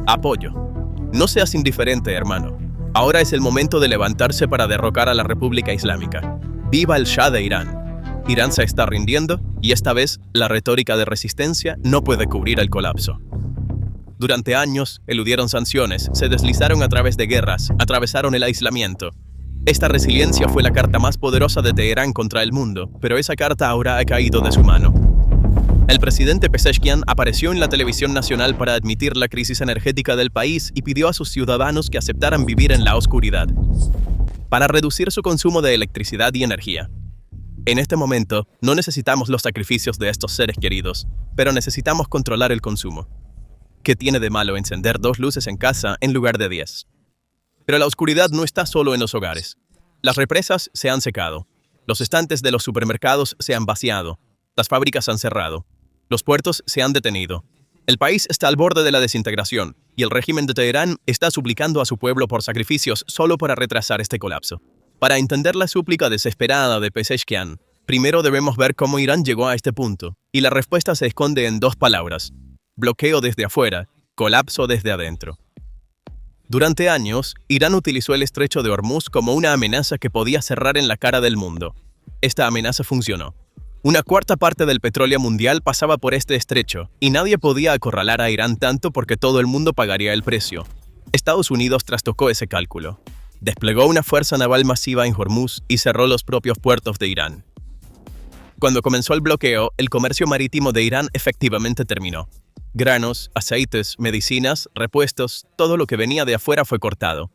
Apoyo. No seas indiferente, hermano. Ahora es el momento de levantarse para derrocar a la República Islámica. ¡Viva el Shah de Irán! Irán se está rindiendo y esta vez la retórica de resistencia no puede cubrir el colapso. Durante años, eludieron sanciones, se deslizaron a través de guerras, atravesaron el aislamiento. Esta resiliencia fue la carta más poderosa de Teherán contra el mundo, pero esa carta ahora ha caído de su mano. El presidente Pezeshkian apareció en la televisión nacional para admitir la crisis energética del país y pidió a sus ciudadanos que aceptaran vivir en la oscuridad, para reducir su consumo de electricidad y energía. En este momento, no necesitamos los sacrificios de estos seres queridos, pero necesitamos controlar el consumo. ¿Qué tiene de malo encender 2 luces en casa en lugar de 10? Pero la oscuridad no está solo en los hogares. Las represas se han secado, los estantes de los supermercados se han vaciado, las fábricas han cerrado, los puertos se han detenido. El país está al borde de la desintegración y el régimen de Teherán está suplicando a su pueblo por sacrificios solo para retrasar este colapso. Para entender la súplica desesperada de Pezeshkian, primero debemos ver cómo Irán llegó a este punto, y la respuesta se esconde en 2 palabras: bloqueo desde afuera, colapso desde adentro. Durante años, Irán utilizó el estrecho de Hormuz como una amenaza que podía cerrar en la cara del mundo. Esta amenaza funcionó. Una cuarta parte del petróleo mundial pasaba por este estrecho, y nadie podía acorralar a Irán tanto porque todo el mundo pagaría el precio. Estados Unidos trastocó ese cálculo. Desplegó una fuerza naval masiva en Hormuz y cerró los propios puertos de Irán. Cuando comenzó el bloqueo, el comercio marítimo de Irán efectivamente terminó. Granos, aceites, medicinas, repuestos, todo lo que venía de afuera fue cortado.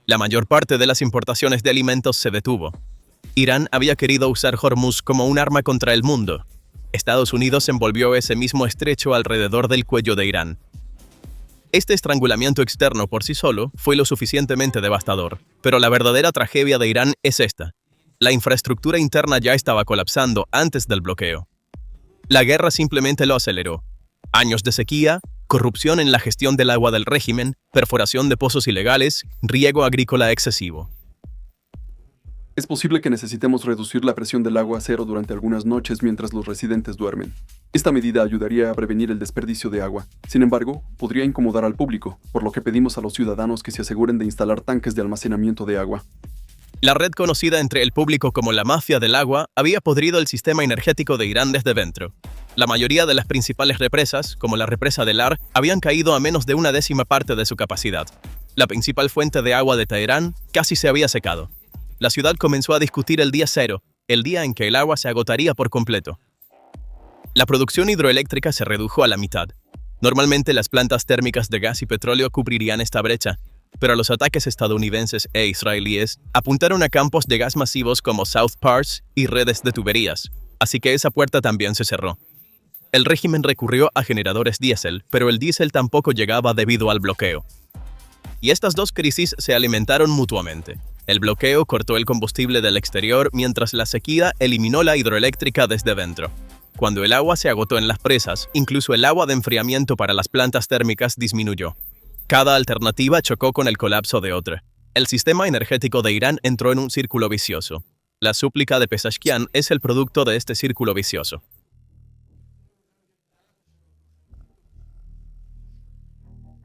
La mayor parte de las importaciones de alimentos se detuvo. Irán había querido usar Hormuz como un arma contra el mundo. Estados Unidos envolvió ese mismo estrecho alrededor del cuello de Irán. Este estrangulamiento externo por sí solo fue lo suficientemente devastador, pero la verdadera tragedia de Irán es esta. La infraestructura interna ya estaba colapsando antes del bloqueo. La guerra simplemente lo aceleró. Años de sequía, corrupción en la gestión del agua del régimen, perforación de pozos ilegales, riego agrícola excesivo. Es posible que necesitemos reducir la presión del agua a 0 durante algunas noches mientras los residentes duermen. Esta medida ayudaría a prevenir el desperdicio de agua. Sin embargo, podría incomodar al público, por lo que pedimos a los ciudadanos que se aseguren de instalar tanques de almacenamiento de agua. La red conocida entre el público como la mafia del agua había podrido el sistema energético de Irán desde dentro. La mayoría de las principales represas, como la represa del Ar, habían caído a menos de 1/10 parte de su capacidad. La principal fuente de agua de Teherán casi se había secado. La ciudad comenzó a discutir el día 0, el día en que el agua se agotaría por completo. La producción hidroeléctrica se redujo a la mitad. Normalmente las plantas térmicas de gas y petróleo cubrirían esta brecha, pero los ataques estadounidenses e israelíes apuntaron a campos de gas masivos como South Pars y redes de tuberías, así que esa puerta también se cerró. El régimen recurrió a generadores diésel, pero el diésel tampoco llegaba debido al bloqueo. Y estas 2 crisis se alimentaron mutuamente. El bloqueo cortó el combustible del exterior mientras la sequía eliminó la hidroeléctrica desde dentro. Cuando el agua se agotó en las presas, incluso el agua de enfriamiento para las plantas térmicas disminuyó. Cada alternativa chocó con el colapso de otra. El sistema energético de Irán entró en un círculo vicioso. La súplica de Pezeshkian es el producto de este círculo vicioso.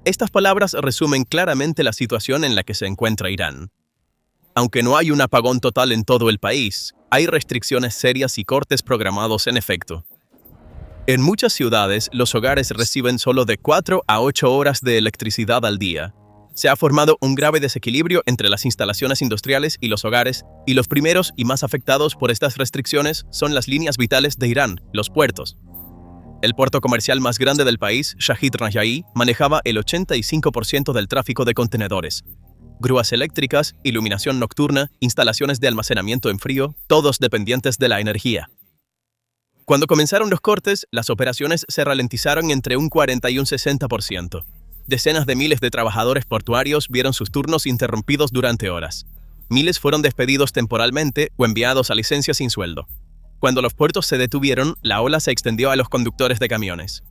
Estas palabras resumen claramente la situación en la que se encuentra Irán. Aunque no hay un apagón total en todo el país, hay restricciones serias y cortes programados en efecto. En muchas ciudades, los hogares reciben solo de 4 a 8 horas de electricidad al día. Se ha formado un grave desequilibrio entre las instalaciones industriales y los hogares, y los primeros y más afectados por estas restricciones son las líneas vitales de Irán, los puertos. El puerto comercial más grande del país, Shahid Raja'i, manejaba el 85% del tráfico de contenedores. Grúas eléctricas, iluminación nocturna, instalaciones de almacenamiento en frío, todos dependientes de la energía. Cuando comenzaron los cortes, las operaciones se ralentizaron entre un 40 y un 60%. Decenas de miles de trabajadores portuarios vieron sus turnos interrumpidos durante horas. Miles fueron despedidos temporalmente o enviados a licencia sin sueldo. Cuando los puertos se detuvieron, la ola se extendió a los conductores de camiones.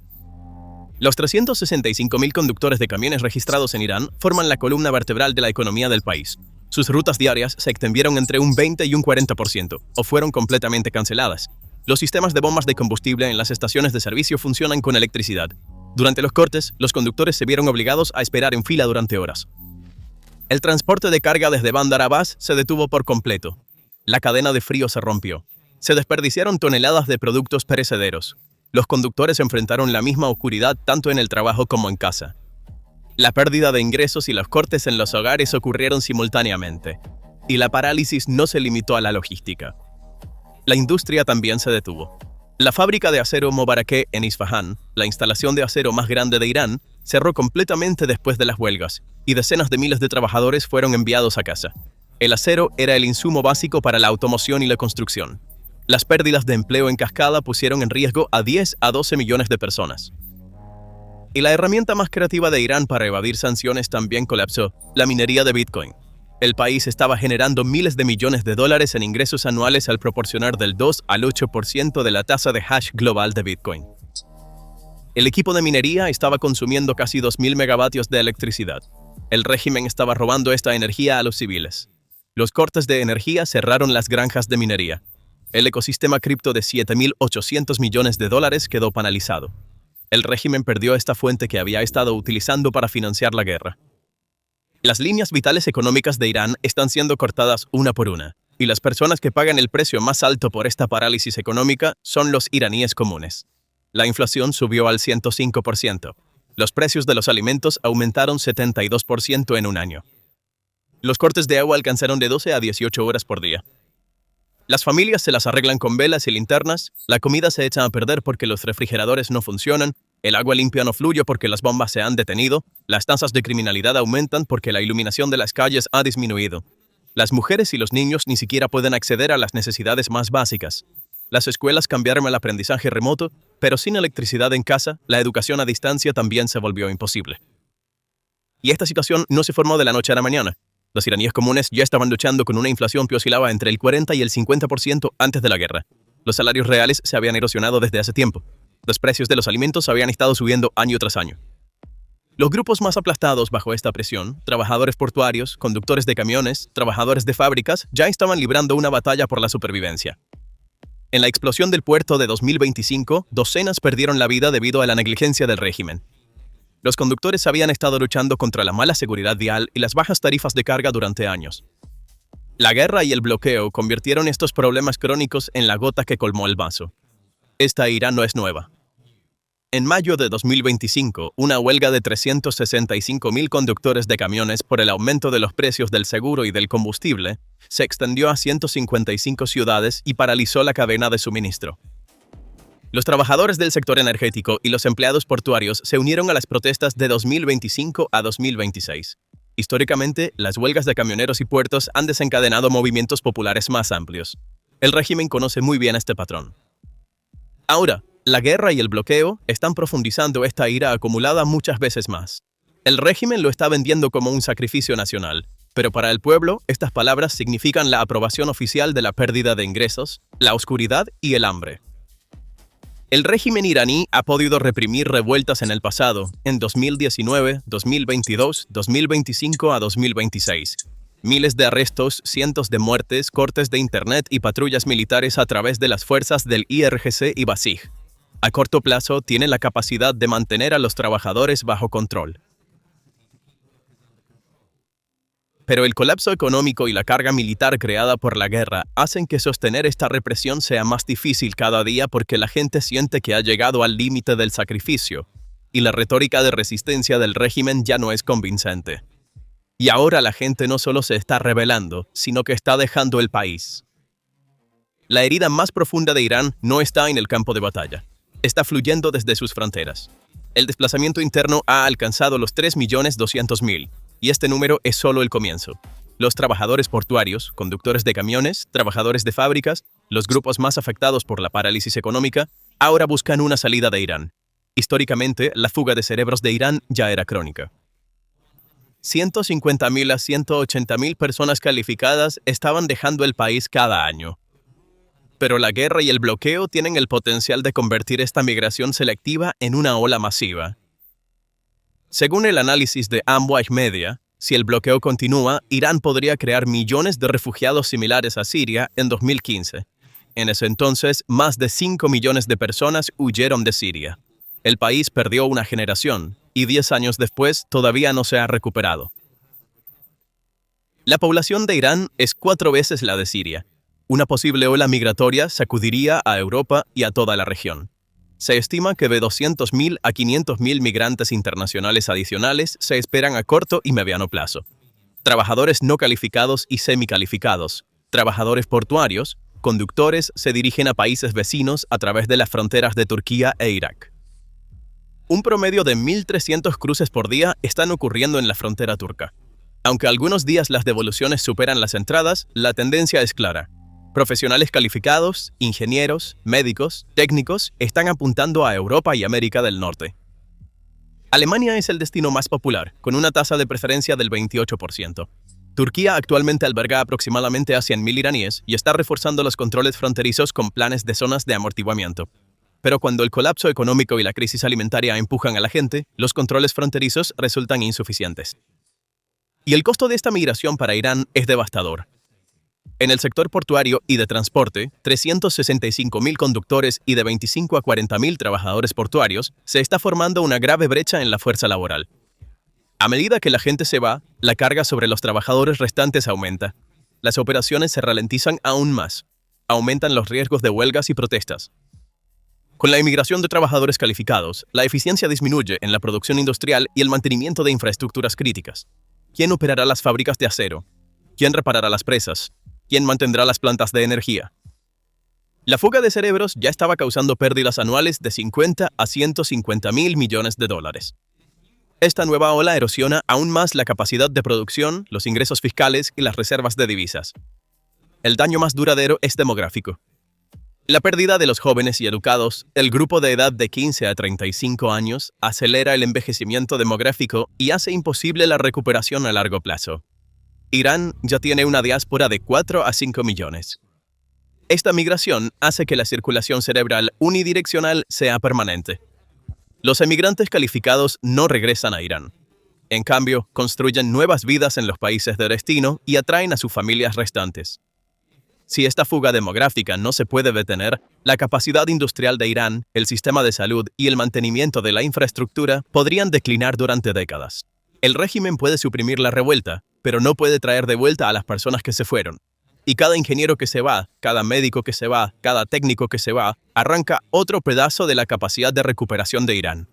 Los 365.000 conductores de camiones registrados en Irán forman la columna vertebral de la economía del país. Sus rutas diarias se extendieron entre un 20 y un 40%, o fueron completamente canceladas. Los sistemas de bombas de combustible en las estaciones de servicio funcionan con electricidad. Durante los cortes, los conductores se vieron obligados a esperar en fila durante horas. El transporte de carga desde Bandar Abbas se detuvo por completo. La cadena de frío se rompió. Se desperdiciaron toneladas de productos perecederos. Los conductores enfrentaron la misma oscuridad tanto en el trabajo como en casa. La pérdida de ingresos y los cortes en los hogares ocurrieron simultáneamente. Y la parálisis no se limitó a la logística. La industria también se detuvo. La fábrica de acero Mobarakeh en Isfahán, la instalación de acero más grande de Irán, cerró completamente después de las huelgas, y decenas de miles de trabajadores fueron enviados a casa. El acero era el insumo básico para la automoción y la construcción. Las pérdidas de empleo en cascada pusieron en riesgo a 10 a 12 millones de personas. Y la herramienta más creativa de Irán para evadir sanciones también colapsó, la minería de Bitcoin. El país estaba generando miles de millones de dólares en ingresos anuales al proporcionar del 2 al 8% de la tasa de hash global de Bitcoin. El equipo de minería estaba consumiendo casi 2.000 megavatios de electricidad. El régimen estaba robando esta energía a los civiles. Los cortes de energía cerraron las granjas de minería. El ecosistema cripto de 7.800 millones de dólares quedó paralizado. El régimen perdió esta fuente que había estado utilizando para financiar la guerra. Las líneas vitales económicas de Irán están siendo cortadas una por una, y las personas que pagan el precio más alto por esta parálisis económica son los iraníes comunes. La inflación subió al 105%. Los precios de los alimentos aumentaron 72% en un año. Los cortes de agua alcanzaron de 12 a 18 horas por día. Las familias se las arreglan con velas y linternas, la comida se echa a perder porque los refrigeradores no funcionan, el agua limpia no fluye porque las bombas se han detenido, las tasas de criminalidad aumentan porque la iluminación de las calles ha disminuido. Las mujeres y los niños ni siquiera pueden acceder a las necesidades más básicas. Las escuelas cambiaron al aprendizaje remoto, pero sin electricidad en casa, la educación a distancia también se volvió imposible. Y esta situación no se formó de la noche a la mañana. Los iraníes comunes ya estaban luchando con una inflación que oscilaba entre el 40 y el 50% antes de la guerra. Los salarios reales se habían erosionado desde hace tiempo. Los precios de los alimentos habían estado subiendo año tras año. Los grupos más aplastados bajo esta presión, trabajadores portuarios, conductores de camiones, trabajadores de fábricas, ya estaban librando una batalla por la supervivencia. En la explosión del puerto de 2025, docenas perdieron la vida debido a la negligencia del régimen. Los conductores habían estado luchando contra la mala seguridad vial y las bajas tarifas de carga durante años. La guerra y el bloqueo convirtieron estos problemas crónicos en la gota que colmó el vaso. Esta ira no es nueva. En mayo de 2025, una huelga de 365.000 conductores de camiones por el aumento de los precios del seguro y del combustible se extendió a 155 ciudades y paralizó la cadena de suministro. Los trabajadores del sector energético y los empleados portuarios se unieron a las protestas de 2025 a 2026. Históricamente, las huelgas de camioneros y puertos han desencadenado movimientos populares más amplios. El régimen conoce muy bien este patrón. Ahora, la guerra y el bloqueo están profundizando esta ira acumulada muchas veces más. El régimen lo está vendiendo como un sacrificio nacional, pero para el pueblo, estas palabras significan la aprobación oficial de la pérdida de ingresos, la oscuridad y el hambre. El régimen iraní ha podido reprimir revueltas en el pasado, en 2019, 2022, 2025 a 2026. Miles de arrestos, cientos de muertes, cortes de internet y patrullas militares a través de las fuerzas del IRGC y Basij. A corto plazo, tiene la capacidad de mantener a los trabajadores bajo control. Pero el colapso económico y la carga militar creada por la guerra hacen que sostener esta represión sea más difícil cada día porque la gente siente que ha llegado al límite del sacrificio, y la retórica de resistencia del régimen ya no es convincente. Y ahora la gente no solo se está rebelando, sino que está dejando el país. La herida más profunda de Irán no está en el campo de batalla. Está fluyendo desde sus fronteras. El desplazamiento interno ha alcanzado los 3.200.000, y este número es solo el comienzo. Los trabajadores portuarios, conductores de camiones, trabajadores de fábricas, los grupos más afectados por la parálisis económica, ahora buscan una salida de Irán. Históricamente, la fuga de cerebros de Irán ya era crónica. 150.000 a 180.000 personas calificadas estaban dejando el país cada año. Pero la guerra y el bloqueo tienen el potencial de convertir esta migración selectiva en una ola masiva. Según el análisis de Amway Media, si el bloqueo continúa, Irán podría crear millones de refugiados similares a Siria en 2015. En ese entonces, más de 5 millones de personas huyeron de Siria. El país perdió una generación y 10 años después todavía no se ha recuperado. La población de Irán es 4 veces la de Siria. Una posible ola migratoria sacudiría a Europa y a toda la región. Se estima que de 200.000 a 500.000 migrantes internacionales adicionales se esperan a corto y mediano plazo. Trabajadores no calificados y semicalificados, trabajadores portuarios, conductores se dirigen a países vecinos a través de las fronteras de Turquía e Irak. Un promedio de 1.300 cruces por día están ocurriendo en la frontera turca. Aunque algunos días las devoluciones superan las entradas, la tendencia es clara. Profesionales calificados, ingenieros, médicos, técnicos están apuntando a Europa y América del Norte. Alemania es el destino más popular, con una tasa de preferencia del 28%. Turquía actualmente alberga aproximadamente a 100.000 iraníes y está reforzando los controles fronterizos con planes de zonas de amortiguamiento. Pero cuando el colapso económico y la crisis alimentaria empujan a la gente, los controles fronterizos resultan insuficientes. Y el costo de esta migración para Irán es devastador. En el sector portuario y de transporte, 365.000 conductores y de 25 a 40.000 trabajadores portuarios, se está formando una grave brecha en la fuerza laboral. A medida que la gente se va, la carga sobre los trabajadores restantes aumenta. Las operaciones se ralentizan aún más. Aumentan los riesgos de huelgas y protestas. Con la inmigración de trabajadores calificados, la eficiencia disminuye en la producción industrial y el mantenimiento de infraestructuras críticas. ¿Quién operará las fábricas de acero? ¿Quién reparará las presas? ¿Quién mantendrá las plantas de energía? La fuga de cerebros ya estaba causando pérdidas anuales de 50 a 150.000 millones de dólares. Esta nueva ola erosiona aún más la capacidad de producción, los ingresos fiscales y las reservas de divisas. El daño más duradero es demográfico. La pérdida de los jóvenes y educados, el grupo de edad de 15 a 35 años, acelera el envejecimiento demográfico y hace imposible la recuperación a largo plazo. Irán ya tiene una diáspora de 4 a 5 millones. Esta migración hace que la circulación cerebral unidireccional sea permanente. Los emigrantes calificados no regresan a Irán. En cambio, construyen nuevas vidas en los países de destino y atraen a sus familias restantes. Si esta fuga demográfica no se puede detener, la capacidad industrial de Irán, el sistema de salud y el mantenimiento de la infraestructura podrían declinar durante décadas. El régimen puede suprimir la revuelta, pero no puede traer de vuelta a las personas que se fueron. Y cada ingeniero que se va, cada médico que se va, cada técnico que se va, arranca otro pedazo de la capacidad de recuperación de Irán.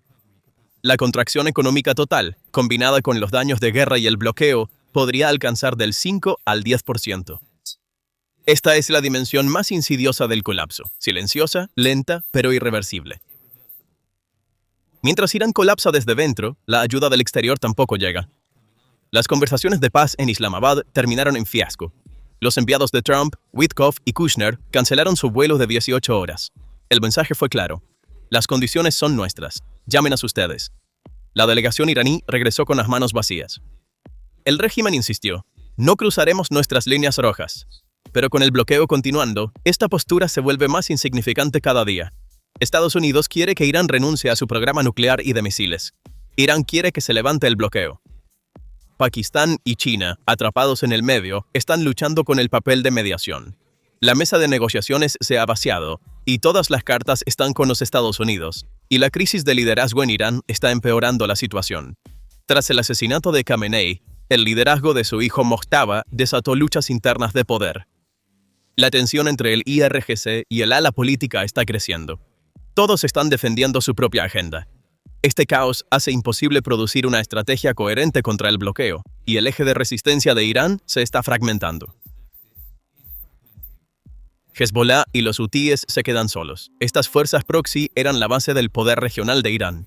La contracción económica total, combinada con los daños de guerra y el bloqueo, podría alcanzar del 5 al 10%. Esta es la dimensión más insidiosa del colapso, silenciosa, lenta, pero irreversible. Mientras Irán colapsa desde dentro, la ayuda del exterior tampoco llega. Las conversaciones de paz en Islamabad terminaron en fiasco. Los enviados de Trump, Witkoff y Kushner cancelaron su vuelo de 18 horas. El mensaje fue claro. Las condiciones son nuestras. Llámenos ustedes. La delegación iraní regresó con las manos vacías. El régimen insistió. No cruzaremos nuestras líneas rojas. Pero con el bloqueo continuando, esta postura se vuelve más insignificante cada día. Estados Unidos quiere que Irán renuncie a su programa nuclear y de misiles. Irán quiere que se levante el bloqueo. Pakistán y China, atrapados en el medio, están luchando con el papel de mediación. La mesa de negociaciones se ha vaciado, y todas las cartas están con los Estados Unidos, y la crisis de liderazgo en Irán está empeorando la situación. Tras el asesinato de Khamenei, el liderazgo de su hijo Mojtaba desató luchas internas de poder. La tensión entre el IRGC y el ala política está creciendo. Todos están defendiendo su propia agenda. Este caos hace imposible producir una estrategia coherente contra el bloqueo, y el eje de resistencia de Irán se está fragmentando. Hezbollah y los hutíes se quedan solos. Estas fuerzas proxy eran la base del poder regional de Irán.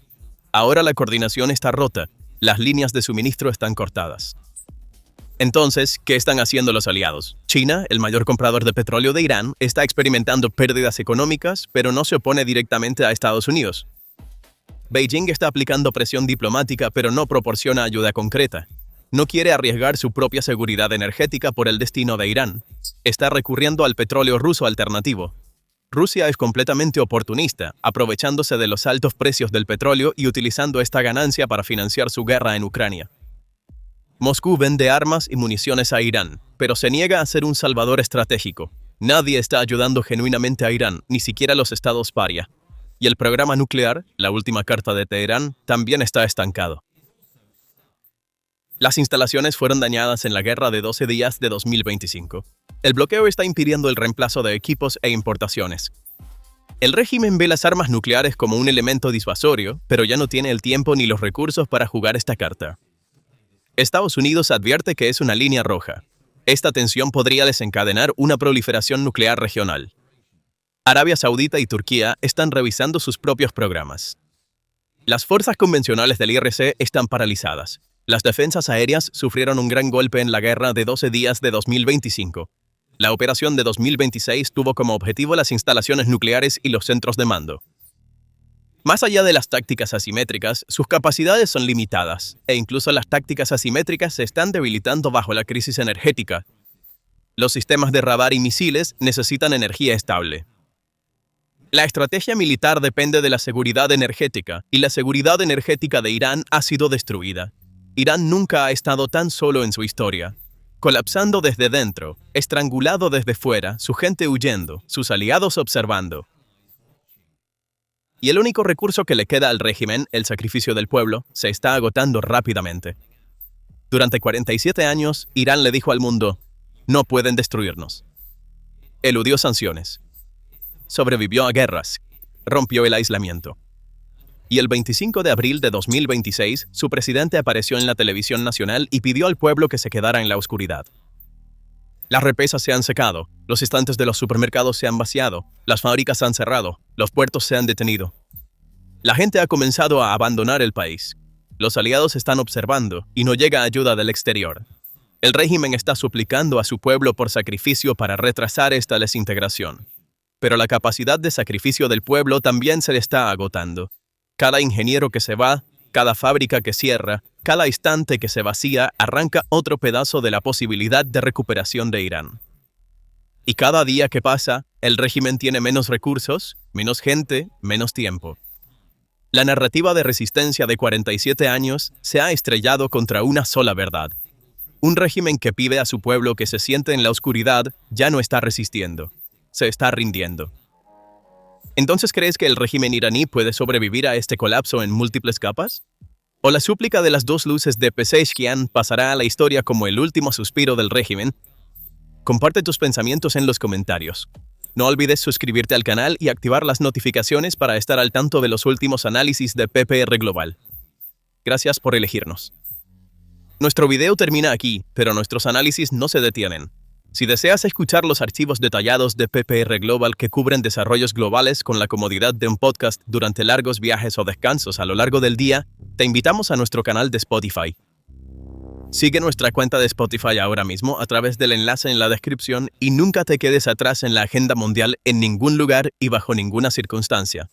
Ahora la coordinación está rota, las líneas de suministro están cortadas. Entonces, ¿qué están haciendo los aliados? China, el mayor comprador de petróleo de Irán, está experimentando pérdidas económicas, pero no se opone directamente a Estados Unidos. Beijing está aplicando presión diplomática, pero no proporciona ayuda concreta. No quiere arriesgar su propia seguridad energética por el destino de Irán. Está recurriendo al petróleo ruso alternativo. Rusia es completamente oportunista, aprovechándose de los altos precios del petróleo y utilizando esta ganancia para financiar su guerra en Ucrania. Moscú vende armas y municiones a Irán, pero se niega a ser un salvador estratégico. Nadie está ayudando genuinamente a Irán, ni siquiera los estados paria. Y el programa nuclear, la última carta de Teherán, también está estancado. Las instalaciones fueron dañadas en la guerra de 12 días de 2025. El bloqueo está impidiendo el reemplazo de equipos e importaciones. El régimen ve las armas nucleares como un elemento disuasorio, pero ya no tiene el tiempo ni los recursos para jugar esta carta. Estados Unidos advierte que es una línea roja. Esta tensión podría desencadenar una proliferación nuclear regional. Arabia Saudita y Turquía están revisando sus propios programas. Las fuerzas convencionales del IRC están paralizadas. Las defensas aéreas sufrieron un gran golpe en la guerra de 12 días de 2025. La operación de 2026 tuvo como objetivo las instalaciones nucleares y los centros de mando. Más allá de las tácticas asimétricas, sus capacidades son limitadas, e incluso las tácticas asimétricas se están debilitando bajo la crisis energética. Los sistemas de radar y misiles necesitan energía estable. La estrategia militar depende de la seguridad energética, y la seguridad energética de Irán ha sido destruida. Irán nunca ha estado tan solo en su historia. Colapsando desde dentro, estrangulado desde fuera, su gente huyendo, sus aliados observando. Y el único recurso que le queda al régimen, el sacrificio del pueblo, se está agotando rápidamente. Durante 47 años, Irán le dijo al mundo, no pueden destruirnos. Eludió sanciones. Sobrevivió a guerras. Rompió el aislamiento. Y el 25 de abril de 2026, su presidente apareció en la televisión nacional y pidió al pueblo que se quedara en la oscuridad. Las represas se han secado, los estantes de los supermercados se han vaciado, las fábricas se han cerrado, los puertos se han detenido. La gente ha comenzado a abandonar el país. Los aliados están observando y no llega ayuda del exterior. El régimen está suplicando a su pueblo por sacrificio para retrasar esta desintegración. Pero la capacidad de sacrificio del pueblo también se le está agotando. Cada ingeniero que se va, cada fábrica que cierra, cada instante que se vacía arranca otro pedazo de la posibilidad de recuperación de Irán. Y cada día que pasa, el régimen tiene menos recursos, menos gente, menos tiempo. La narrativa de resistencia de 47 años se ha estrellado contra una sola verdad. Un régimen que pide a su pueblo que se siente en la oscuridad ya no está resistiendo, se está rindiendo. ¿Entonces crees que el régimen iraní puede sobrevivir a este colapso en múltiples capas? ¿O la súplica de las dos luces de Pezeshkian pasará a la historia como el último suspiro del régimen? Comparte tus pensamientos en los comentarios. No olvides suscribirte al canal y activar las notificaciones para estar al tanto de los últimos análisis de PPR Global. Gracias por elegirnos. Nuestro video termina aquí, pero nuestros análisis no se detienen. Si deseas escuchar los archivos detallados de PPR Global que cubren desarrollos globales con la comodidad de un podcast durante largos viajes o descansos a lo largo del día, te invitamos a nuestro canal de Spotify. Sigue nuestra cuenta de Spotify ahora mismo a través del enlace en la descripción y nunca te quedes atrás en la agenda mundial en ningún lugar y bajo ninguna circunstancia.